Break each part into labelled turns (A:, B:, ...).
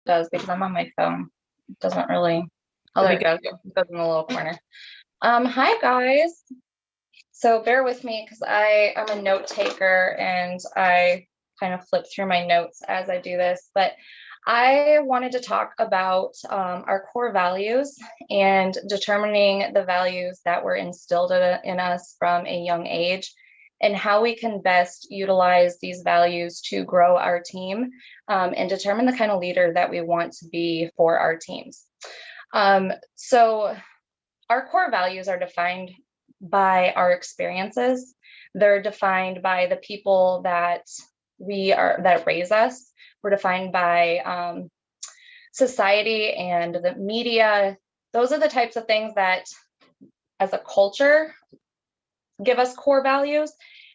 A: does because I'm on my phone. It doesn't really. Oh, there we go. It goes in the little corner. Hi guys. So bear with me because I am a note taker and I kind of flip through my notes as I do this. But I wanted to talk about our core values and determining the values that were instilled in us from a young age and how we can best utilize these values to grow our team and determine the kind of leader that we want to be for our teams. So our core values are defined by our experiences. They're defined by the people that raise us. We're defined by society and the media. Those are the types of things that, as a culture, give us core values,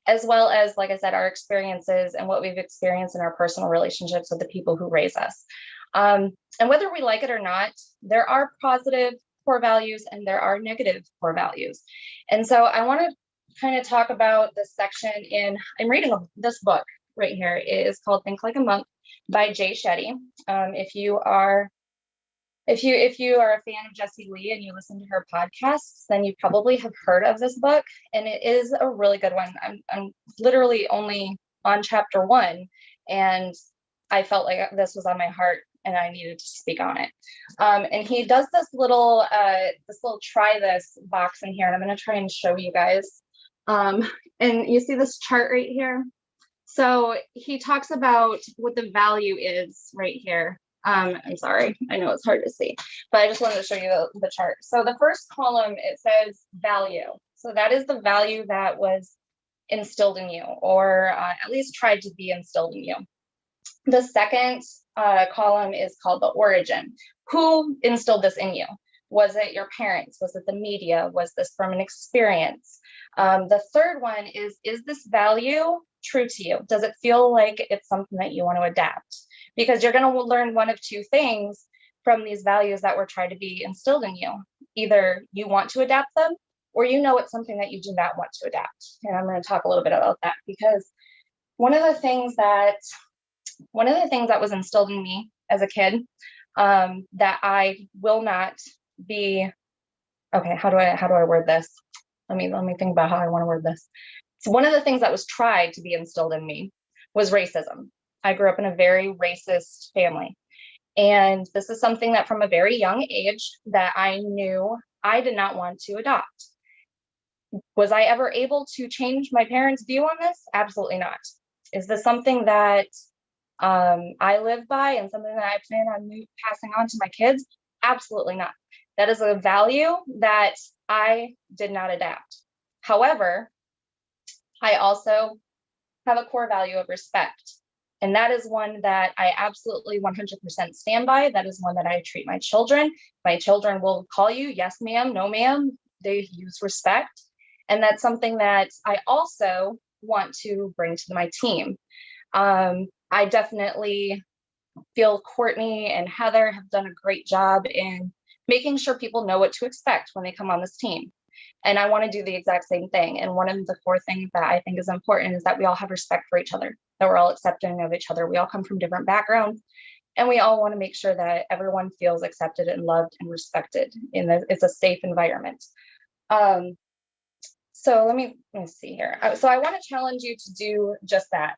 A: as well as, like I said, our experiences and what we've experienced in our personal relationships with the people who raise us. And whether we like it or not, there are positive core values and there are negative core values. And so I want to kind of talk about this section I'm reading this book right here. It is called Think Like a Monk by Jay Shetty. If you are a fan of Jessie Lee and you listen to her podcasts, then you probably have heard of this book, and it is a really good one. I'm literally only on chapter 1, and I felt like this was on my heart and I needed to speak on it. And he does this little try this box in here, and I'm going to try and show you guys. And you see this chart right here? So he talks about what the value is right here. I'm sorry, I know it's hard to see, but I just wanted to show you the chart. So the first column, it says value. So that is the value that was instilled in you, or at least tried to be instilled in you. The second column is called the origin. Who instilled this in you? Was it your parents? Was it the media? Was this from an experience? The third one is this value true to you? Does it feel like it's something that you want to adapt? Because you're going to learn one of two things from these values that were trying to be instilled in you. Either you want to adapt them, or you know it's something that you do not want to adapt. And I'm going to talk a little bit about that, because one of the things that was instilled in me as a kid, that I will not be, okay, how do I word this? Let me think about how I want to word this. So one of the things that was tried to be instilled in me was racism. I grew up in a very racist family. And this is something that from a very young age that I knew I did not want to adopt. Was I ever able to change my parents' view on this? Absolutely not. Is this something that I live by and something that I plan on passing on to my kids? Absolutely not. That is a value that I did not adapt. However, I also have a core value of respect. And that is one that I absolutely 100% stand by. That is one that I treat my children. My children will call you, yes, ma'am, no, ma'am. They use respect. And that's something that I also want to bring to my team. I definitely feel Courtney and Heather have done a great job in making sure people know what to expect when they come on this team. And I want to do the exact same thing. And one of the core things that I think is important is that we all have respect for each other, that we're all accepting of each other. We all come from different backgrounds, and we all want to make sure that everyone feels accepted and loved and respected. It's a safe environment. So let me see here. So I want to challenge you to do just that.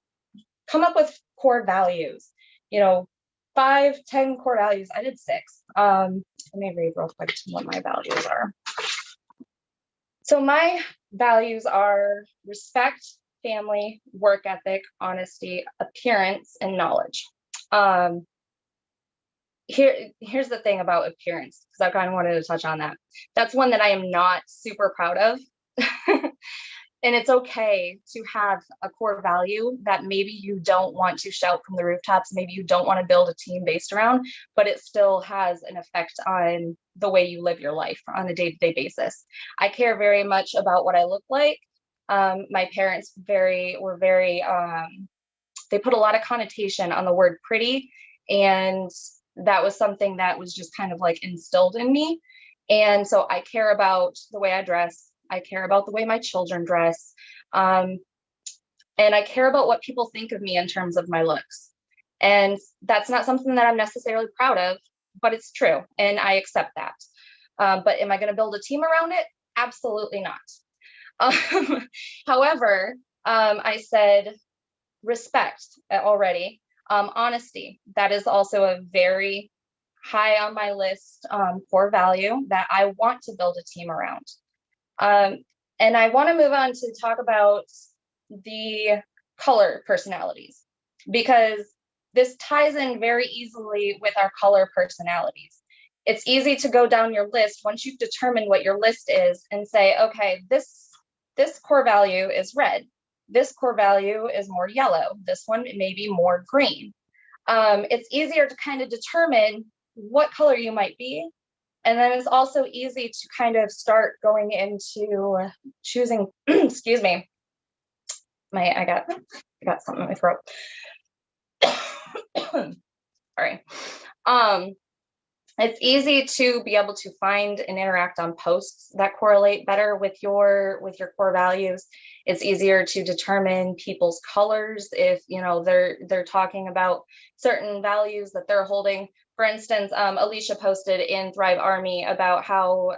A: Come up with core values, 5, 10 core values. I did 6. Let me read real quick what my values are. So my values are respect, family, work ethic, honesty, appearance, and knowledge. Here's the thing about appearance, because I kind of wanted to touch on that. That's one that I am not super proud of. And it's okay to have a core value that maybe you don't want to shout from the rooftops, maybe you don't want to build a team based around, but it still has an effect on the way you live your life on a day-to-day basis. I care very much about what I look like. My parents were very, they put a lot of connotation on the word pretty, and that was something that was just kind of like instilled in me. And so I care about the way I dress. I care about the way my children dress. And I care about what people think of me in terms of my looks. And that's not something that I'm necessarily proud of, but it's true. And I accept that. But am I going to build a team around it? Absolutely not. However, I said respect already. Honesty, that is also a very high on my list, core value that I want to build a team around. And I want to move on to talk about the color personalities, because this ties in very easily with our color personalities. It's easy to go down your list once you've determined what your list is and say, okay, this core value is red. This core value is more yellow. This one may be more green. It's easier to kind of determine what color you might be. And then it's also easy to kind of start going into choosing, excuse me, I got something in my throat. Sorry. It's easy to be able to find and interact on posts that correlate better with your core values. It's easier to determine people's colors if they're talking about certain values that they're holding. For instance, Alicia posted in Thrive Army about how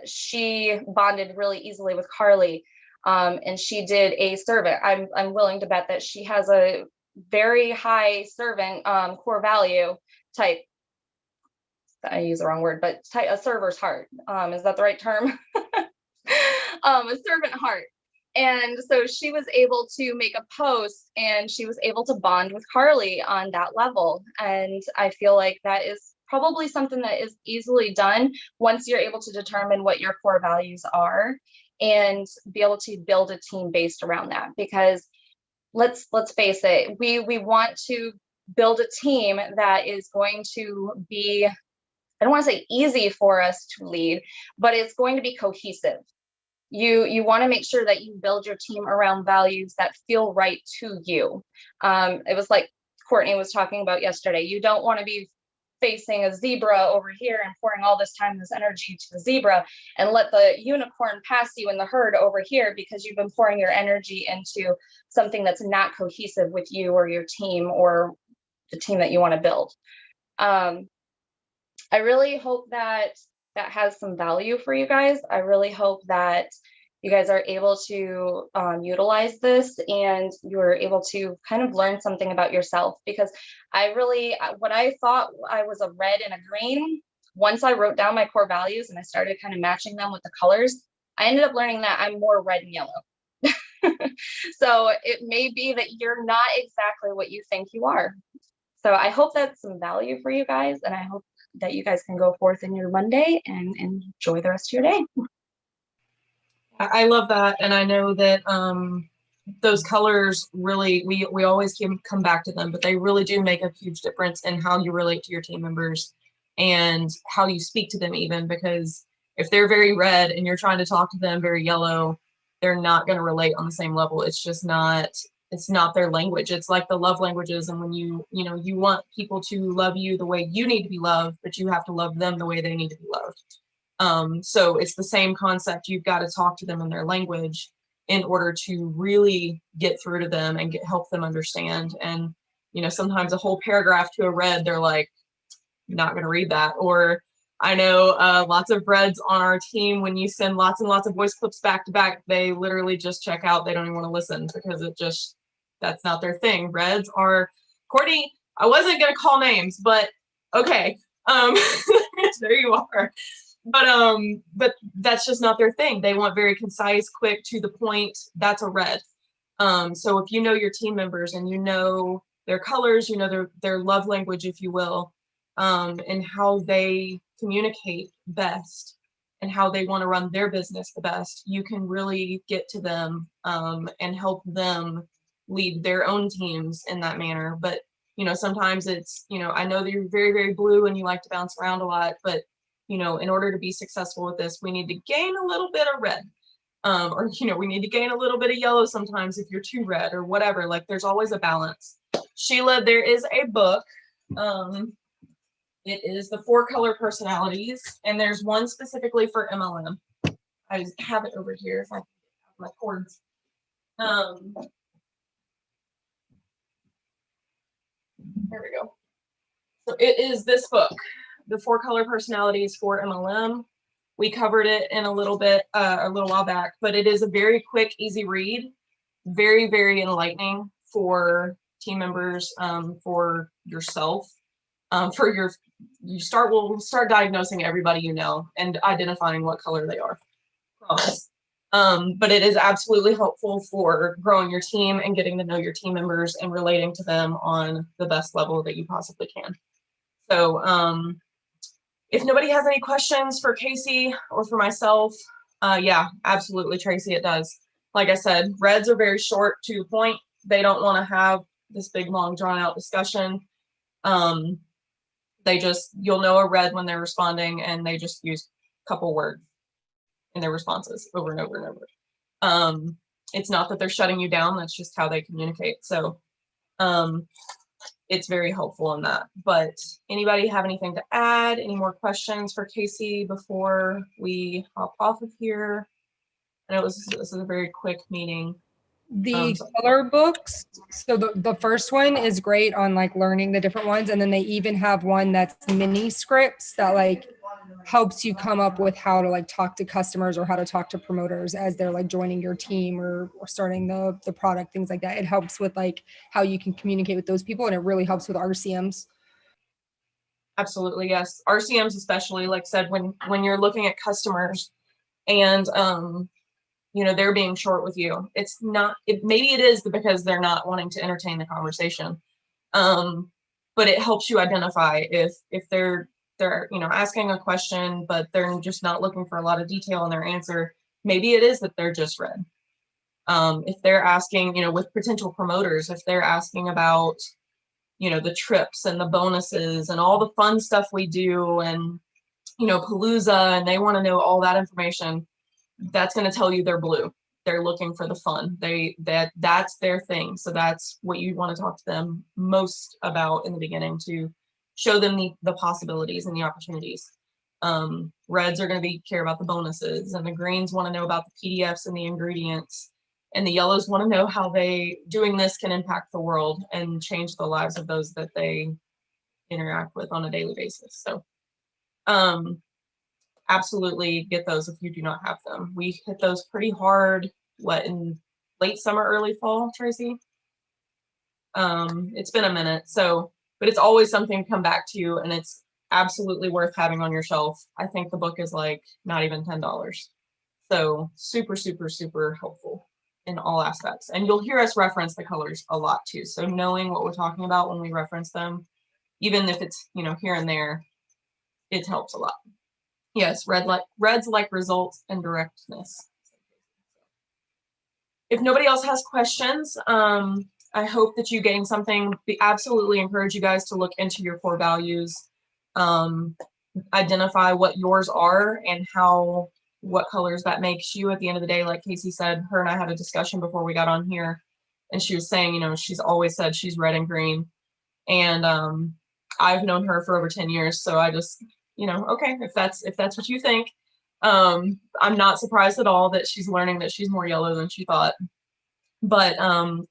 A: she bonded really easily with Carly, and she did a servant. I'm willing to bet that she has a very high servant core value type. I use the wrong word, but a server's heart. Is that the right term? A servant heart. And so she was able to make a post and she was able to bond with Carly on that level. And I feel like that is probably something that is easily done once you're able to determine what your core values are and be able to build a team based around that. Because let's face it, we want to build a team that is going to be, I don't want to say easy for us to lead, but it's going to be cohesive. You want to make sure that you build your team around values that feel right to you. It was like Courtney was talking about yesterday. You don't want to be facing a zebra over here and pouring all this time, this energy to the zebra, and let the unicorn pass you in the herd over here because you've been pouring your energy into something that's not cohesive with you or your team or the team that you want to build. I really hope that has some value for you guys. I really hope that you guys are able to utilize this and you're able to kind of learn something about yourself, because what I thought I was a red and a green, once I wrote down my core values and I started kind of matching them with the colors, I ended up learning that I'm more red and yellow. So it may be that you're not exactly what you think you are. So I hope that's some value for you guys, and I hope that you guys can go forth in your Monday and enjoy the rest of your day.
B: I love that. And I know that those colors really, we always come back to them, but they really do make a huge difference in how you relate to your team members and how you speak to them even, because if they're very red and you're trying to talk to them very yellow, they're not going to relate on the same level. It's just not, it's not their language. It's like the love languages. And when you want people to love you the way you need to be loved, but you have to love them the way they need to be loved. So it's the same concept. You've got to talk to them in their language in order to really get through to them and help them understand. And, sometimes a whole paragraph to a red, they're like, not going to read that. Or I know lots of reds on our team, when you send lots and lots of voice clips back to back, they literally just check out. They don't even want to listen because that's not their thing. Reds are, Courtney, I wasn't going to call names, but okay. There you are. But that's just not their thing. They want very concise, quick, to the point. That's a red. So if you know your team members and you know their colors, their love language, if you will, and how they communicate best and how they want to run their business the best, you can really get to them and help them lead their own teams in that manner. But sometimes it's, I know that you're very, very blue and you like to bounce around a lot, but in order to be successful with this, we need to gain a little bit of red. Or we need to gain a little bit of yellow sometimes if you're too red or whatever. Like, there's always a balance. Sheila, there is a book. It is the 4 color personalities, and there's one specifically for MLM. I have it over here if I can have my cords. There we go. So it is this book, The 4 Color Personalities for MLM. We covered it in a little while back, but it is a very quick, easy read, very, very enlightening for team members, for yourself, we'll start diagnosing everybody you know and identifying what color they are. Promise. But it is absolutely helpful for growing your team and getting to know your team members and relating to them on the best level that you possibly can. So if nobody has any questions for Kacie or for myself, yeah, absolutely, Tracy, it does. Like I said, reds are very short to the point. They don't want to have this big, long, drawn out discussion. You'll know a red when they're responding and they just use a couple words in their responses over and over and over. It's not that they're shutting you down, that's just how they communicate. So it's very helpful in that. But anybody have anything to add? Any more questions for Kacie before we hop off of here? I know this is a very quick meeting.
C: The color books, so the first one is great on like learning the different ones, and then they even have one that's mini scripts that like helps you come up with how to like talk to customers or how to talk to promoters as they're like joining your team or starting the product, things like that. It helps with like how you can communicate with those people, and it really helps with RCMs.
B: Absolutely, yes. RCMs especially, like I said, when you're looking at customers and you know, they're being short with you. Maybe it is because they're not wanting to entertain the conversation. But it helps you identify if they're you know, asking a question, but they're just not looking for a lot of detail in their answer. Maybe it is that they're just red. If they're asking, you know, with potential promoters, if they're asking about, you know, the trips and the bonuses and all the fun stuff we do and, you know, Palooza, and they want to know all that information, that's going to tell you they're blue. They're looking for the fun. That's their thing. So that's what you want to talk to them most about in the beginning, to show them the possibilities and the opportunities. Reds are going to care about the bonuses, and the greens want to know about the PDFs and the ingredients, and the yellows want to know how doing this can impact the world and change the lives of those that they interact with on a daily basis. So absolutely get those if you do not have them. We hit those pretty hard, in late summer, early fall, Tracy? It's been a minute, but it's always something to come back to, and it's absolutely worth having on your shelf. I think the book is like not even $10. So super, super, super helpful in all aspects. And you'll hear us reference the colors a lot too. So knowing what we're talking about when we reference them, even if it's, you know, here and there, it helps a lot. Yes, reds like results and directness. If nobody else has questions, I hope that you gain something. We absolutely encourage you guys to look into your core values, identify what yours are and what colors that makes you at the end of the day. Like Kacie said, her and I had a discussion before we got on here, and she was saying, you know, she's always said she's red and green. And I've known her for over 10 years. So I just, you know, okay, if that's what you think, I'm not surprised at all that she's learning that she's more yellow than she thought. But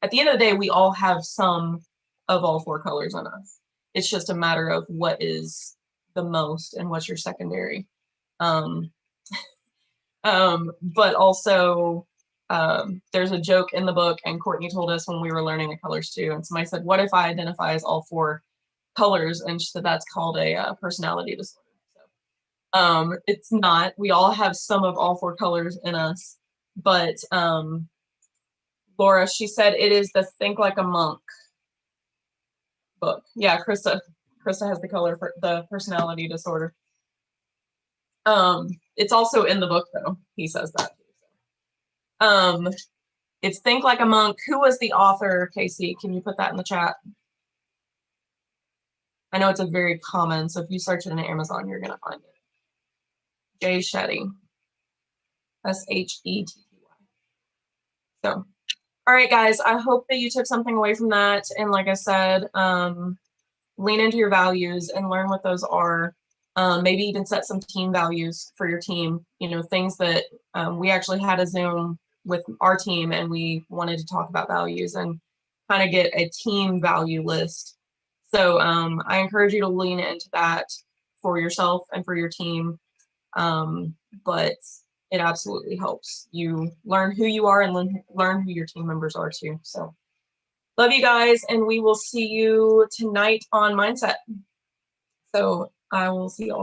B: at the end of the day, we all have some of all 4 colors on us. It's just a matter of what is the most and what's your secondary. But also, there's a joke in the book, and Courtney told us when we were learning the colors too. And somebody said, "What if I identify as all 4 colors?" And she said that's called a personality disorder. So it's not. We all have some of all 4 colors in us. But Laura, she said it is the Think Like a Monk book. Yeah, Krista has the color for the personality disorder. It's also in the book though. He says that. It's Think Like a Monk. Who was the author, Kacie? Can you put that in the chat? I know it's a very common, so if you search it in Amazon, you're gonna find it. Jay Shetty. Shetty. So, all right, guys, I hope that you took something away from that. And like I said, lean into your values and learn what those are. Maybe even set some team values for your team. You know, things that we actually had a Zoom with our team, and we wanted to talk about values and kind of get a team value list So I encourage you to lean into that for yourself and for your team. But it absolutely helps you learn who you are and learn who your team members are too. So love you guys, and we will see you tonight on Mindset. So I will see you all.